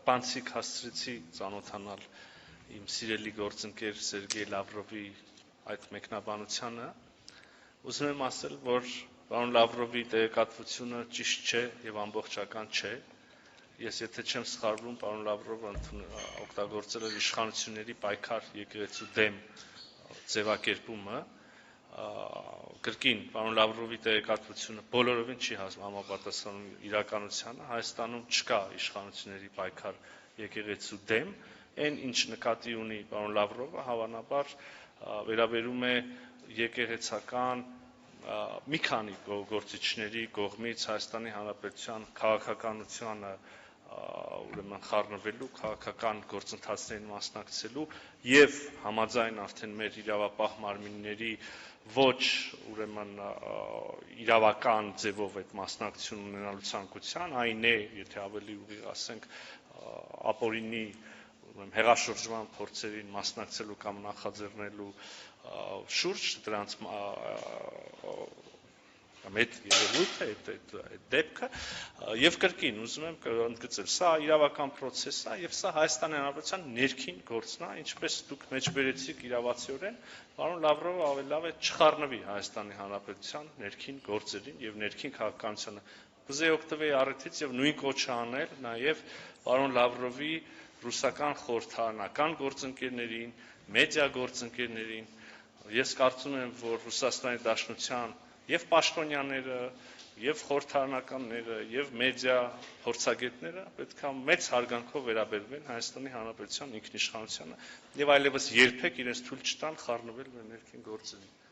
թփանցիկ հասցրեցի ծանոթանալ իմ սիրելի գործընկեր Սերգեյ Լավրովի այդ մեկնաբանությանը, ուզում եմ ասել, որ պարոն Լավրովի տեղեկատվությունը ճիշտ չէ եւ ամբողջական չէ։ Ես եթե չեմ սխալվում, պարոն Լավրովը օգտագործել էր իշխանությունների պայքար եկեղեցու դեմ ձևակերպումը, կրկին պարոն Լավրովի տեղեկատվությունը բոլորովին չի համապատասխանում իրականությանը, Հայաստանում չկա իշխանությունների պայքար եկեղեցու դեմ, այն ինչ նկատի ունի պարոն Լավրովը, հավանաբար վերաբերում է եկեղեցական մի քանի գործիչների կողմից Հայաստանի Հանրապետության քաղաքականությանը ուրեմն խառնվելու, քաղաքական գործընթացներին մասնակցելու եւ համաձայն արդեն մեր իրավապահ մարմինների ոչ ուրեմն իրավական ձևով այդ մասնակցություն ունենալու ցանկության, այն է, եթե ավելի ուղիղ ասենք, ապօրինի հեղաշրջման փորձերին մասնակցելու կամ նախաձեռնելու շուրջ դրանց այդ երևույթը, այդ դեպքը եւ կրկին ուզում եմ ընդգծել, սա իրավական process է եւ սա Հայաստանի Հանրապետության ներքին գործն է, ինչպես դուք մեջբերեցիք իրավացիորեն, պարոն Լավրովը ավելի լավ է չխառնվի Հայաստանի Հանրապետության ներքին գործերին եւ ներքին քաղաքականությանը։ Կուզեի օգտվել առիթից եւ նույն կոչը անել նաեւ պարոն Լավրովի ռուսական խորհրդարանական գործընկերներին, մեդիա գործընկերներին։ Ես կարծում եմ, որ Ռուսաստանի Դաշնության եւ պաշտոնյաները, եւ խորհրդարանականները, եւ մեդիա փորձագետները պետք է մեծ հարգանքով վերաբերվեն Հայաստանի Հանրապետության ինքնիշխանությանը եւ այլևս երբեք իրենց թույլ չտան խառնվել մեր ներքին գործերին։